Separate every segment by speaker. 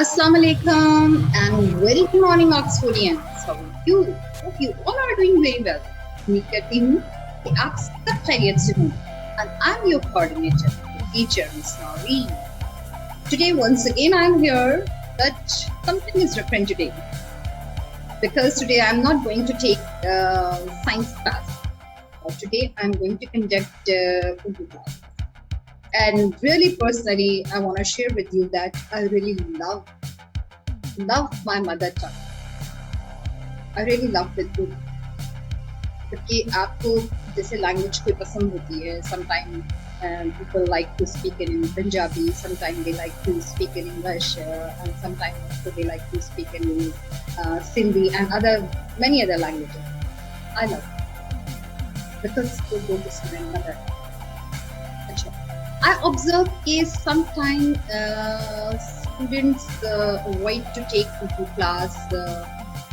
Speaker 1: Assalamu alaikum and very good morning Oxfordians. How are you? Hope you all are doing very well. उम्मीद करती हूँ कि आप सब खैरियत से होंगे. And I'm your coordinator, your teacher, Miss Noreen. Today once again I'm here, but something is different today because today I'm not going to take science class. Today I'm going to conduct Urdu class. And really personally, I want to share with you that I really love my mother tongue. I really love it too. क्योंकि आपको जैसे language कोई पसंद होती है, sometimes people like to speak in Punjabi, sometimes they like to speak in English, and sometimes also they like to speak in Sindhi and many other languages. I love it because Urdu is my mother. I observe कि sometimes students avoid to take Urdu class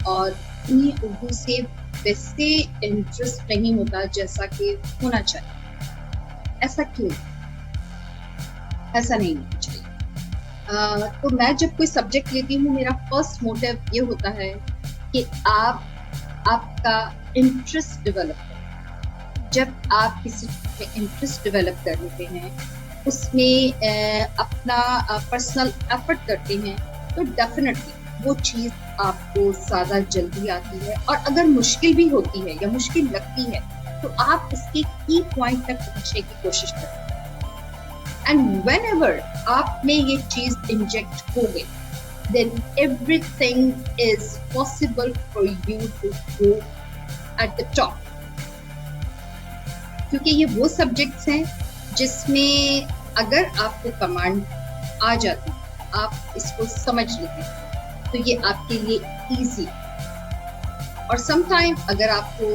Speaker 1: और उन्हें उर्दू से वैसे interest नहीं होता जैसा कि होना चाहिए. ऐसा क्यों? ऐसा नहीं होना चाहिए. तो मैं जब कोई सब्जेक्ट लेती हूँ, मेरा फर्स्ट मोटिव ये होता है कि आपका इंटरेस्ट डेवलप करें. जब आप किसी में इंटरेस्ट डेवलप कर लेते हैं, उसमें अपना पर्सनल एफर्ट करते हैं, तो डेफिनेटली वो चीज़ आपको ज़्यादा जल्दी आती है. और अगर मुश्किल भी होती है या मुश्किल लगती है, तो आप उसके की पॉइंट तक पहुंचने की कोशिश करते हैं. एंड व्हेनेवर आप में ये चीज़ इंजेक्ट हो गई, then everything is possible for you to go at the top. क्योंकि ये वो सब्जेक्ट्स हैं जिसमें अगर आपको कमांड आ जाती, आप इसको समझ लेते हैं, तो ये आपके लिए इजी. और समटाइम अगर आपको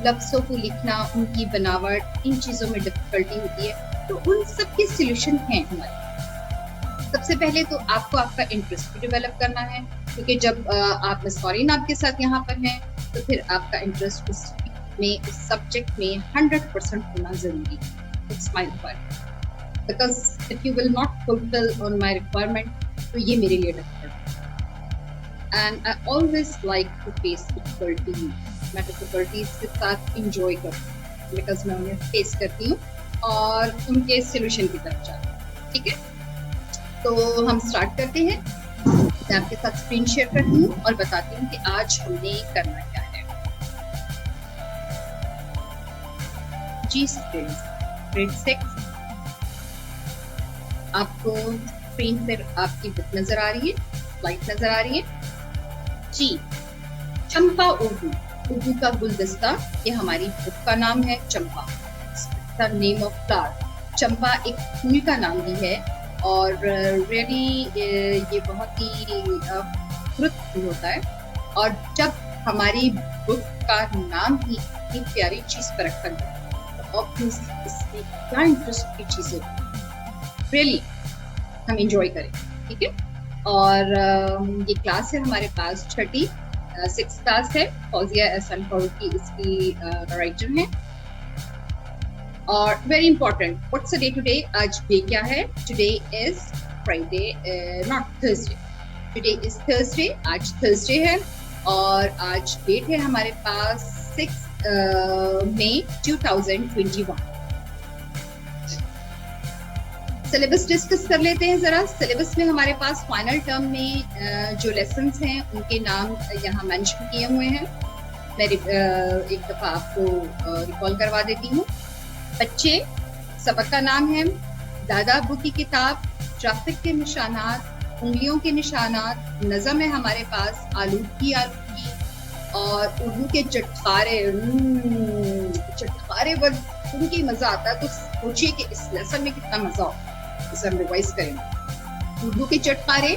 Speaker 1: लफ्ज़ों को लिखना, उनकी बनावट, इन चीज़ों में डिफिकल्टी होती है, तो उन सब के सॉल्यूशन हैं हमारे. सबसे पहले तो आपको आपका इंटरेस्ट भी डेवलप करना है, क्योंकि जब आप मिस नौरीन आपके साथ यहाँ पर हैं, तो फिर आपका इंटरेस्ट उस सब्जेक्ट में 100% होना जरूरी है. It's my requirement, because if you will not fulfil on my requirement, तो ये मेरे लिए डिफिकल्ट है. And I always like to face difficulties. मैं डिफिकल्टीज के साथ इंजॉय करती हूँ, बिकॉज मैं उन्हें फेस करती हूँ और उनके सोल्यूशन की तरफ जाती हूँ. ठीक है, तो हम स्टार्ट करते हैं. मैं आपके साथ स्क्रीन शेयर करती हूँ और बताती हूँ कि आज हमने करना क्या है. जी स्टूडेंट्स, ग्रेड 6, आपको स्क्रीन पर आपकी बुक नजर आ रही है, स्लाइड नजर आ रही है. जी, चंपा उर्दू, उर्दू का गुलदस्ता, ये हमारी बुक का नाम है. चंपा, द नेम ऑफ फ्लावर. चंपा एक फूल का नाम भी है और रियली ये बहुत ही फ्रूटफुल होता है. और जब हमारी बुक का नाम ही इतनी प्यारी चीज पर रखा गया, तो ऑब्वियसली इसमें क्या इंटरेस्ट की चीजें रियली हम इंजॉय करें. ठीक है, और ये क्लास है हमारे पास 6th क्लास है. फौजिया एहसान फारूकी इसकी राइटर है. और very important, what's the day today? आज डे क्या है? Today is Friday, not Thursday. Today is Thursday, आज थर्सडे है. और आज डेट है हमारे पास 6 मई 2021. सिलेबस डिस्कस कर लेते हैं जरा. सिलेबस में हमारे पास फाइनल टर्म में जो लेसन्स हैं उनके नाम यहाँ मेंशन किए हुए हैं. मैं एक दफा आपको रिकॉल करवा देती हूँ. बच्चे, सबक का नाम है दादा अबू की किताब, ट्रैफिक के निशानात, उंगलियों के निशानात, नज़म है हमारे पास आलूगी और उर्दू के चटखारे. चटखारे वर्ड उनकी मजा आता है, तो सोचिए कि इस लेसन में कितना मजा होगा. इसे हम रिवाइज करेंगे. उर्दू के चटखारे.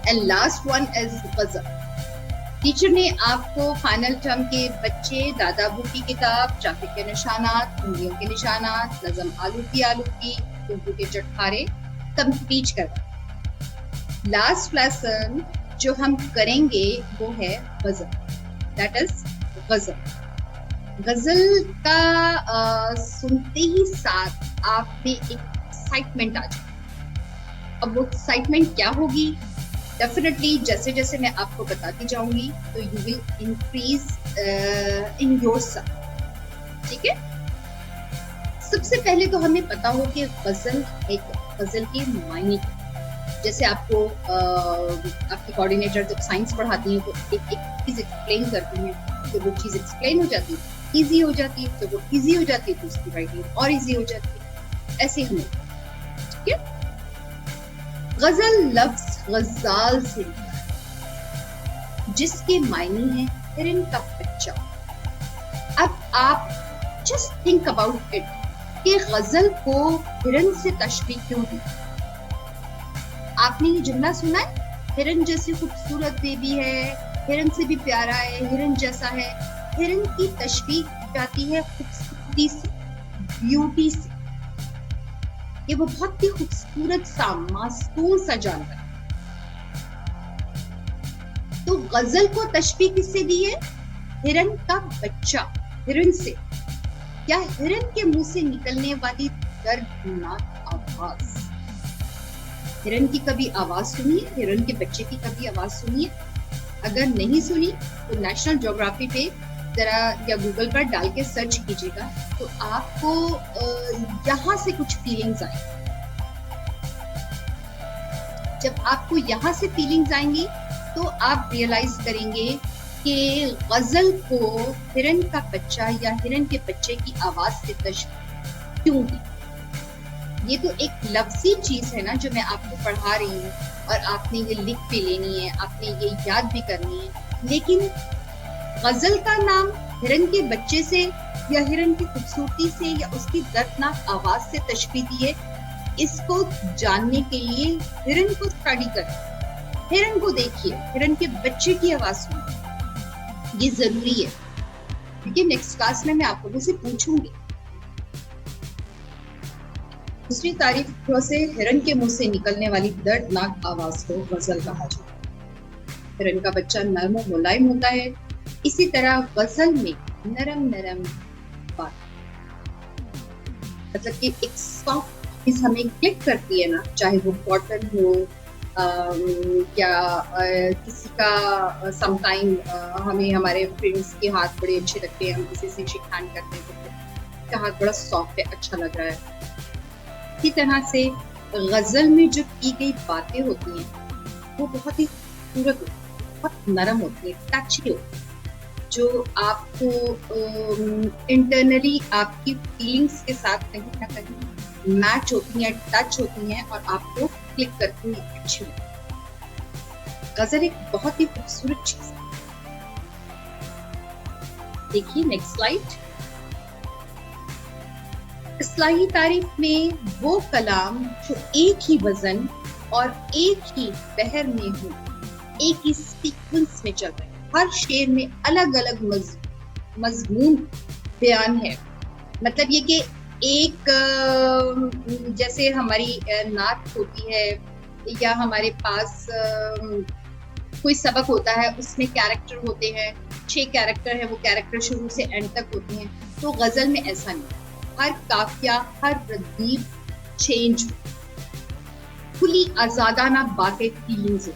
Speaker 1: एंड लास्ट वन इज गजल. टीचर ने आपको फाइनल टर्म के बच्चे, दादा अबू की किताब, ट्रैफिक के निशानात, उंगलियों के निशानात, नज़म आलूगी, उर्दू के चटखारे कंप्लीट करवा. लास्ट लेसन जो हम करेंगे वो है गजल. दैट इज गजल. गजल का सुनते ही साथ आप में एक एक्साइटमेंट आ जाए. अब वो एक्साइटमेंट क्या होगी, डेफिनेटली जैसे जैसे मैं आपको बताती जाऊंगी तो you will increase in yourself. ठीक है, सबसे पहले तो हमें पता हो कि गजल के मायने, जैसे आपको आपकी कोऑर्डिनेटर जब साइंस पढ़ाती है तो एक एक चीज एक्सप्लेन करती है, तो वो चीज एक्सप्लेन हो जाती है, इजी हो जाती है, तो वो इजी हो जाती है तो उसकी राइटिंग और इजी हो जाती है, ऐसे हमें। ठीक है, गजल लफ्ज गजाल से जिसके मायने हैं हिरन का बच्चा। अब आप जस्ट थिंक अबाउट इट कि गजल को हिरन से तशबीह क्यों दी। आपने ये जुमला सुना है, हिरन जैसी खूबसूरत बेबी है, हिरन से भी प्यारा है, हिरन जैसा है। हिरन की तशबीह जाती है खूबसूरती से, ब्यूटी से। ये वो बहुत ही खूबसूरत सा मासूम सा जानवर है। तो गजल को तशबीह किससे दी है? हिरन का बच्चा, हिरन से। या हिरन के मुंह से निकलने वाली दर्दनाक आवाज। हिरन की कभी आवाज सुनी है? हिरन के बच्चे की कभी आवाज सुनी है? अगर नहीं सुनी तो नेशनल ज्योग्राफी पे जरा या गूगल पर डाल के सर्च कीजिएगा, तो आपको यहाँ से कुछ फीलिंग्स आएंगी। जब आपको यहाँ से फीलिंग्स आएंगी तो आप रियलाइज करेंगे कि गजल को हिरन का बच्चा या हिरन के बच्चे की आवाज से तशबीह क्यों दी। ये तो एक लफ्जी चीज है ना जो मैं आपको पढ़ा रही हूँ, और आपने ये लिख भी लेनी है, आपने ये याद भी करनी है। लेकिन गजल का नाम हिरन के बच्चे से या हिरन की खूबसूरती से या उसकी दर्दनाक आवाज से तशबीह दी है, इसको जानने के लिए हिरन को स्टडी करें, हिरन को देखिए, हिरन के बच्चे की आवाज सुनिए, ये जरूरी है। क्योंकि नेक्स्ट क्लास में मैं आपको मुझसे पूछूंगी। दूसरी तारीफ से हिरन के मुंह से निकलने वाली दर्दनाक आवाज को गजल कहा जाता है। हिरन का बच्चा नरम और मुलायम होता है, इसी तरह गजल में नरम नरम बात, मतलब कि एक सॉफ्ट चीज हमें क्लिक करती है ना, चाहे वो कॉटन हो या किसी का समटाइम हमें हमारे फ्रेंड्स के हाथ बड़े अच्छे लगते हैं, हम किसी से शेक हैंड करते हैं तो उसका हाथ बड़ा सॉफ्ट है, अच्छा लग रहा है। इसी तरह से गजल में जो की गई बातें होती हैं वो बहुत ही खूबसूरत होती है, बहुत नरम होती है, टची होती है, जो आपको इंटरनली आपकी फीलिंग्स के साथ कहीं ना कहीं मैच होती हैं, टच होती हैं और आपको क्लिक करती है, अच्छी लगती है। गजल एक बहुत ही खूबसूरत चीज है। देखिए नेक्स्ट स्लाइड। इस्लाही तारीफ में वो कलाम जो एक ही वजन और एक ही बहर में हो, एक ही सीक्वेंस में चल रहे हैं, हर शेर में अलग अलग मजमून बयान है। मतलब ये कि एक जैसे हमारी नात होती है या हमारे पास कोई सबक होता है, उसमें कैरेक्टर होते हैं, 6 कैरेक्टर है, वो कैरेक्टर शुरू से एंड तक होते हैं। तो गजल में ऐसा नहीं, हर काफिया, हर रदीफ चेंज, खुली आजादाना बातें, फीलिंग्स हो,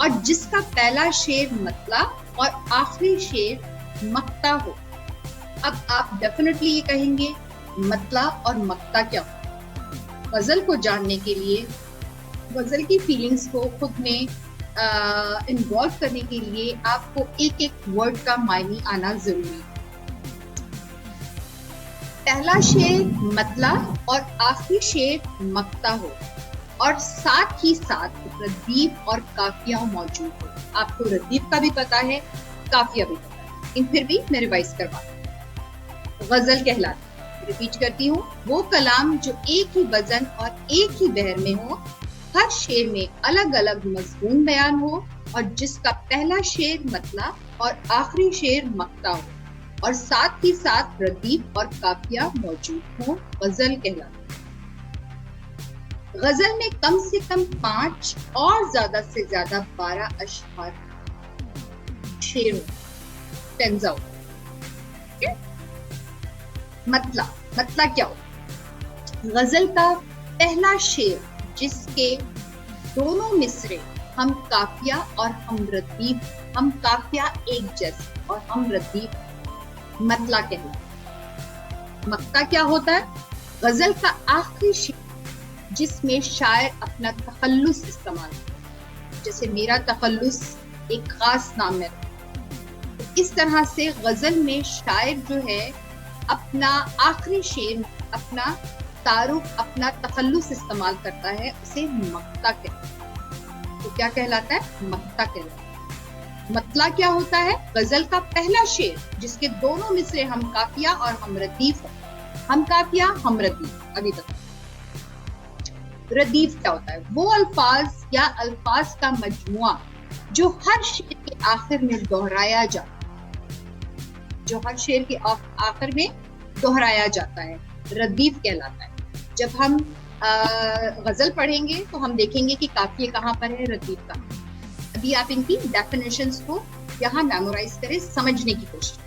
Speaker 1: और जिसका पहला शेर मतला और आखिरी शेर मक्ता हो। अब आप डेफिनेटली ये कहेंगे मतला और मक्ता क्या हो। गजल को जानने के लिए, गजल की फीलिंग्स को खुद में इन्वॉल्व करने के लिए आपको एक एक वर्ड का मायने आना जरूरी है। पहला शेर मतला और आखिरी शेर मक्ता हो, और साथ ही साथ रदीफ और काफिया मौजूद हो। आपको रदीफ का भी पता है, काफिया भी पता है, लेकिन फिर भी मैं रिवाइज करवा गजल कहलाती, रिपीट करती हूँ, वो कलाम जो एक ही वजन और एक ही बहर में हो, हर शेर में अलग अलग मजमून बयान हो, और जिसका पहला शेर मतला और आखिरी शेर मक्ता हो, और साथ ही साथ रदीफ और काफिया मौजूद हो, गजल कहलाती। गजल में कम से कम 5 और ज्यादा से ज्यादा 12 अशआर शेर टेंजा हो। मतला क्या हो? गजल का पहला शेर जिसके दोनों मिसरे हम काफिया और हम रदीफ, हम काफिया एक जैसे और हम रदीफ मतला कहलाता। मक्ता क्या होता है? गजल का आखिरी शेर जिसमें शायर अपना तखल्लुस इस्तेमाल करता है। जैसे मेरा तखल्लुस एक खास नाम है, तो इस तरह से गजल में शायर जो है अपना आखिरी शेर, अपना तारुफ, अपना तखल्लुस इस्तेमाल करता है, उसे मक्ता कहते हैं। तो क्या कहलाता है? मक्ता कहलाता है। मतला क्या होता है? गजल का पहला शेर जिसके दोनों मिसरे हम काफिया और हम रदीफ है। हम काफिया, हम रदीफ। अभी तक रदीफ क्या होता है? वो अल्फाज या अल्फाज का मजमुआ जो हर शेर के आखिर में दोहराया जाता है, जो हर शेर के आखिर में दोहराया जाता है, रदीफ कहलाता है। जब हम गजल पढ़ेंगे तो हम देखेंगे कि काफिया कहाँ पर है, रदीफ कहाँ है। अभी आप इनकी डेफिनेशंस को यहाँ मेमोराइज करें, समझने की कोशिश।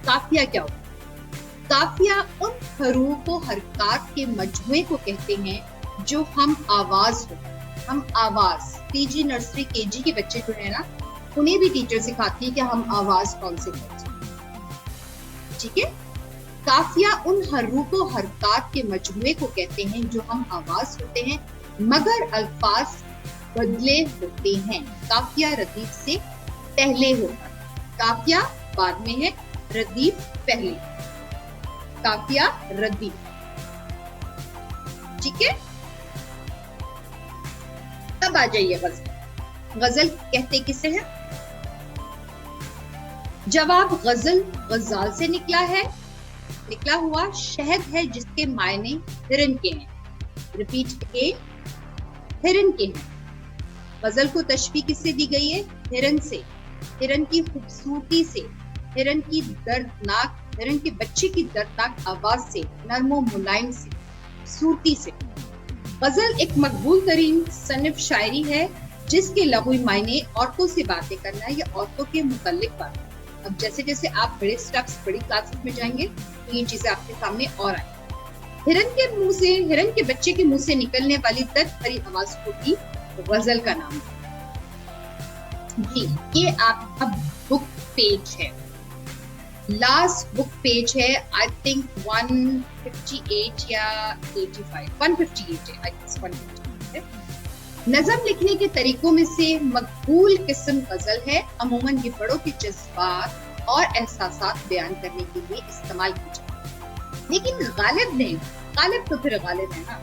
Speaker 1: काफिया क्या होता है? काफिया उन हरूफ व हरकत के मजमुए को कहते हैं जो हम आवाज हो। हम आवाज, पीजी नर्सरी केजी के बच्चे जो है ना, उन्हें भी टीचर सिखाती है कि हम आवाज कौन से करते हैं। ठीक है? काफिया उन हरूफ व हरकत के मजमुए को कहते हैं जो हम आवाज होते हैं मगर अल्फाज बदले होते हैं। काफिया रदीफ से पहले होता है। काफिया बाद में है, रदीफ पहले। काफिया रदीफ। ठीक है? तब आ जाइए गजल। गजल कहते किसे हैं? जवाब गजल गजाल से निकला है, निकला हुआ शहद है जिसके मायने हिरन के हैं। रिपीट के, हिरन के हैं। गजल को तशबीह किससे दी गई है? हिरन से। हिरन की खूबसूरती से, हिरन की दर्दनाक, हिरन के बच्चे की दर्दनाक आवाज से, नर्मो मुलायम से, सूरती से। गजल एक मकबूल तरीन सनफ शायरी है जिसके लग़वी मायने औरतों से बातें करना है या औरतों के मुतल्लिक बातें। अब जैसे जैसे आप बड़े स्टेप्स, बड़ी क्लासेस में जाएंगे तो ये चीजें आपके सामने और आएंगी। हिरन के मुंह से, हिरन के बच्चे के मुंह से निकलने वाली दर्द भरी आवाज को भी गजल का नाम है। जी, ये आपका बुक पेज है, लास्ट बुक पेज है। आई थिंक 158 या 85, 158 है, आई थिंक 158 है। नज़म लिखने के तरीकों में से मकबूल किस्म गजल है। अमूमन ये बड़ों के जज्बात और एहसासात बयान करने के लिए इस्तेमाल की जाती है। लेकिन गालिब ने, गालिब तो फिर गालिब है ना,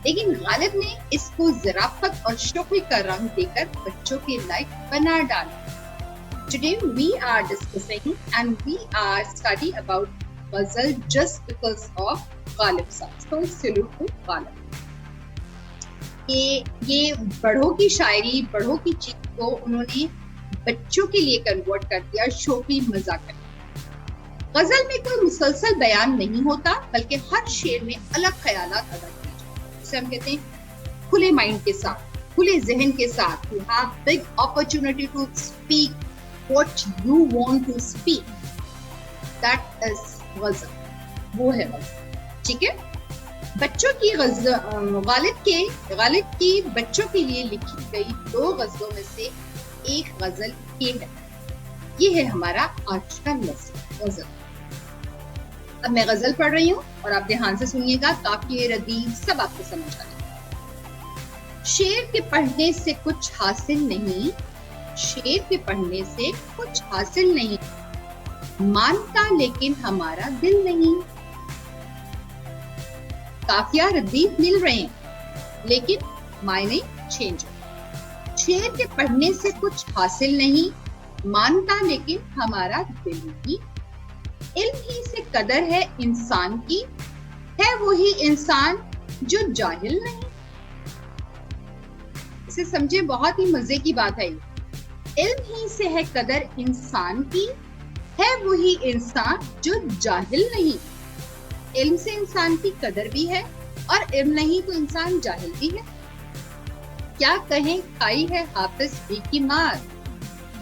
Speaker 1: लेकिन गालिब ने इसको ज़राफत और शौक़ का रंग देकर बच्चों के लायक बना डाला। Today we are discussing and we are studying about ghazal just because of Ghalib Sahib. So salute to Ghalib. ये बड़ों की शायरी, बड़ों की चीज को उन्होंने बच्चों के लिए कन्वर्ट कर दिया, शौक़ी मजाक कर। गजल में कोई मुसलसल बयान नहीं होता बल्कि हर शेर में अलग ख्यालात अदा किए जाते हैं। जिसे हम कहते हैं खुले माइंड के साथ, खुले जहन के साथ। You have big opportunity to speak what you want to speak. That is गजल, वो है गजल। ठीक है? बच्चों की गालिब की बच्चों के लिए लिखी गई 2 गजलों में से एक गजल ये है। ये है हमारा आज का लेसन, गजल। अब मैं गजल पढ़ रही हूँ और आप ध्यान से सुनिएगा, काफिये रदीफ सब आपको समझ आ जाएगा। शेर के पढ़ने से कुछ हासिल नहीं, शेर के पढ़ने से कुछ हासिल नहीं, मानता लेकिन हमारा दिल नहीं। काफिया रदीफ मिल रहे हैं लेकिन मायने चेंज हो। शेर के पढ़ने से कुछ हासिल नहीं, मानता लेकिन हमारा दिल नहीं। इल्म ही से कदर है इंसान की, है वही इंसान जो जाहिल नहीं। इसे समझे, बहुत ही मजे की बात है। इल्म ही से है कदर इंसान की, है वही इंसान जो जाहिल नहीं। इल्म से इंसान की कदर भी है और इल्म नहीं तो इंसान जाहिल भी है। क्या कहें खाई है हाफिज जी की मार,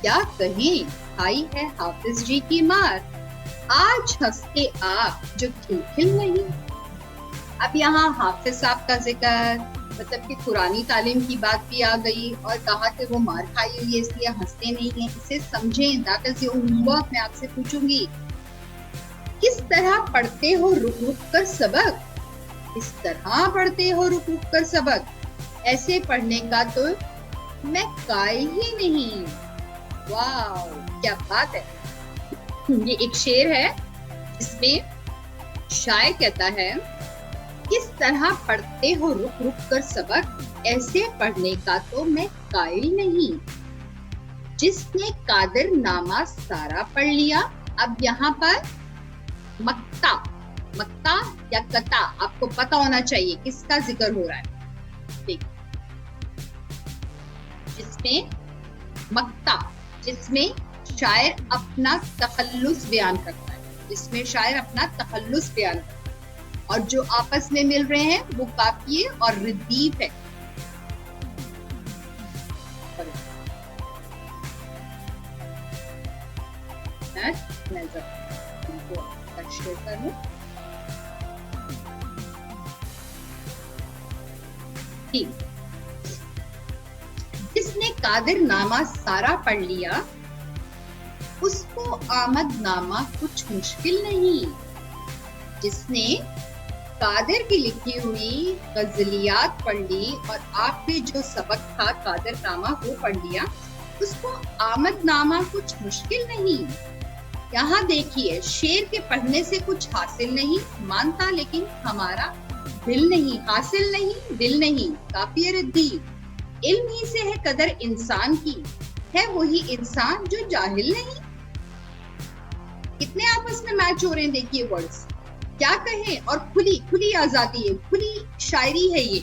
Speaker 1: क्या कहें खाई है हाफिज जी की मार। आज हंसते आप जो खिलखिल नहीं, अब यहाँ हाफिज साहब का जिक्र, मतलब कि पुरानी तालीम की बात भी आ गई और कहा कि वो मार खाई हुई है इसलिए हंसते नहीं है। इसे समझें, दैट इज योर होमवर्क। मैं आपसे पूछूंगी किस तरह पढ़ते हो रुक रुक कर सबक, किस तरह पढ़ते हो रुक रुक कर सबक, ऐसे पढ़ने का तो मैं कायल ही नहीं। वाह क्या बात है। ये एक शेर है जिसमें शायर कहता है किस तरह पढ़ते हो रुक रुक कर सबक, ऐसे पढ़ने का तो मैं कायल नहीं। जिसने कादिर नामा सारा पढ़ लिया। अब यहाँ पर मक्ता, मक्ता या कता आपको पता होना चाहिए किसका जिक्र हो रहा है। देखिए जिसमें मक्ता, जिसमें शायर अपना तखल्लुस बयान करता है, जिसमें शायर अपना तखल्लुस बयान करता है, और जो आपस में मिल रहे हैं वो काफिये और रिदीफ है। शेयर कर लूं। जिसने कादिर नामा सारा पढ़ लिया, उसको आमद नामा कुछ मुश्किल नहीं। जिसने कादिर की लिखी हुई गजलियात पढ़ ली और आपने जो सबक था कादिर नामा वो पढ़ लिया, उसको आमद नामा कुछ मुश्किल नहीं। यहाँ देखिए शेर के पढ़ने से कुछ हासिल नहीं, मानता लेकिन हमारा दिल नहीं, हासिल नहीं दिल नहीं, काफी रद्दी। इल्म ही से है कदर इंसान की, है वही इंसान जो जाहिल नहीं। कितने आपस में मैच हो रहे हैं देखिए वर्ड्स, क्या कहें। और खुली खुली आजादी है, खुली शायरी है ये,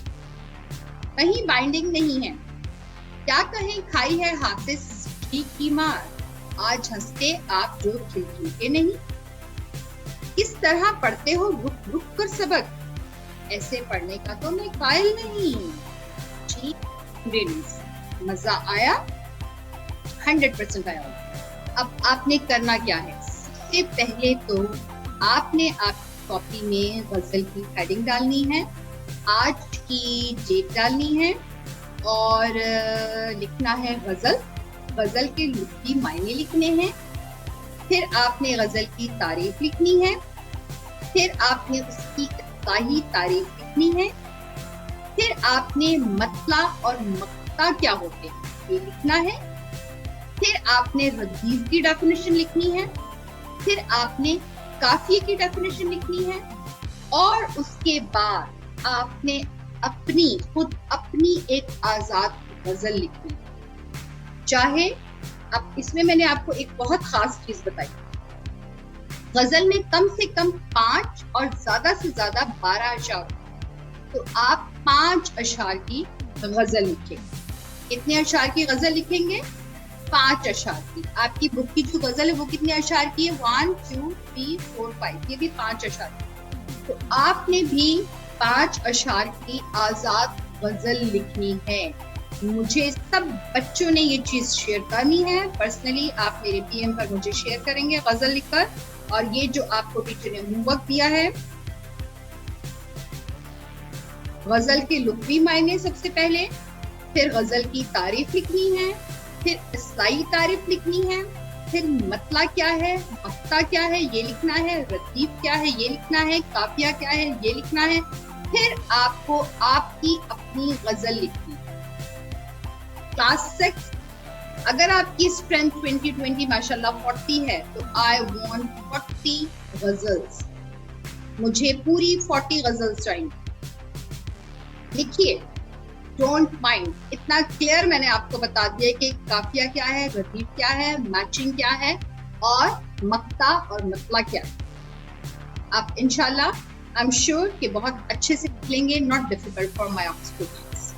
Speaker 1: कहीं बाइंडिंग नहीं है। क्या कहें खाई है हाफिज ठीक की मार, आज हंसते आप जो खिल के नहीं। किस तरह पढ़ते हो रुक रुक कर सबक, ऐसे पढ़ने का तो मैं कायल नहीं। जी मजा आया, 100% आया। अब आपने करना क्या है, सबसे पहले तो आपने आप कॉपी में गजल की हेडिंग डालनी है, आज की डेट डालनी है और लिखना है गजल, गजल के लुत्फी मायने लिखने हैं। फिर आपने गजल की तारीफ लिखनी है, फिर आपने उसकी इत्ताही तारीफ लिखनी है, फिर आपने मतला और मक्ता क्या होते हैं ये लिखना है, फिर आपने रदीफ की डेफिनेशन लिखनी है, फिर आपने काफिये की डेफिनेशन लिखनी है, और उसके बाद आपने खुद अपनी एक आजाद गजल लिखनी है। चाहे अब इसमें मैंने आपको एक बहुत खास चीज बताई, गजल में कम से कम 5 और ज्यादा से ज्यादा 12 अशार, तो आप 5 अशार की गजल लिखेंगे। कितने अशार की गजल लिखेंगे, 5 अशार की। आपकी बुक की जो गजल है वो कितने अशार की है, 1 2 3 4 5, ये भी 5 अशार की। तो आपने भी 5 अशार की आजाद गजल लिखनी है। मुझे सब बच्चों ने ये चीज शेयर करनी है पर्सनली, आप मेरे पीएम पर मुझे शेयर करेंगे गजल लिखकर। और ये जो आपको टीचर ने होमवर्क दिया है, गजल के लुत्फी मायने सबसे पहले, फिर गजल की तारीफ लिखनी है, फिर इस्लाही तारीफ लिखनी है, फिर मतला क्या है, मक्ता क्या है ये लिखना है, रतीब क्या है ये लिखना है, काफिया क्या है ये लिखना है, फिर आपको आपकी अपनी गजल लिखनी है। क्लास 6 अगर आपकी स्ट्रेंथ 2020 माशाल्लाह 40 है तो आई वांट 40 गजल्स, मुझे पूरी 40 गजल्स चाहिए। लिखिए, डोंट माइंड, इतना क्लियर मैंने आपको बता दिया कि काफिया क्या है, रतीब क्या है, मैचिंग क्या है और मक्ता और मतला क्या है। आप इंशाल्लाह आई एम श्योर कि बहुत अच्छे से लिखेंगे, not difficult for my students.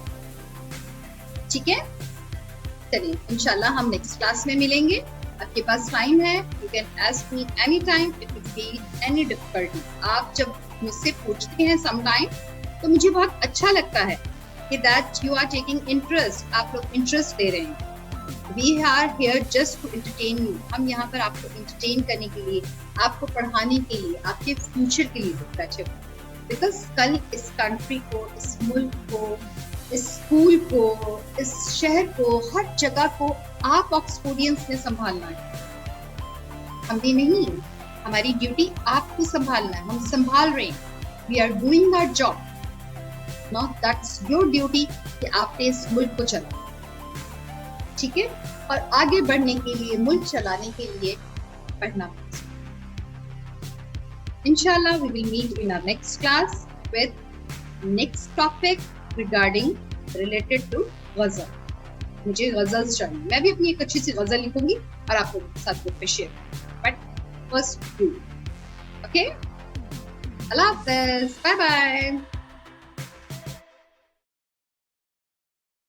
Speaker 1: ठीक है, चलिए इंशाल्लाह हम नेक्स्ट क्लास में मिलेंगे। आपके पास टाइम है, you can ask me any time if you feel any difficulty. आप जब मुझसे पूछते हैं सम टाइम तो मुझे बहुत अच्छा लगता है कि that you are taking interest, आप लोग इंटरेस्ट ले रहे हैं। We are here just to entertain you, हम यहाँ पर आपको एंटरटेन करने के लिए, आपको पढ़ाने के लिए, आपके फ्यूचर के लिए। बिकॉज कल इस कंट्री को, इस मुल्क को, इस स्कूल को, इस शहर को, हर जगह को आप ऑक्सफोर्डियंस ने संभालना है, हमने नहीं। हमारी ड्यूटी आपको संभालना है, हम संभाल रहे हैं। We are doing our job, not that's your duty कि आपने इस मुल्क को चलाना, ठीक है। और आगे बढ़ने के लिए, मुल्क चलाने के लिए पढ़ना। Inshallah, we will meet in our next class with next topic regarding related to ग़ज़ल। मुझे ग़ज़ल चाहिए, मैं भी अपनी एक अच्छी सी ग़ज़ल लिखूंगी और आपको साथ में share, but first do, okay. अल्लाह हाफ़िज़, बाय बाय।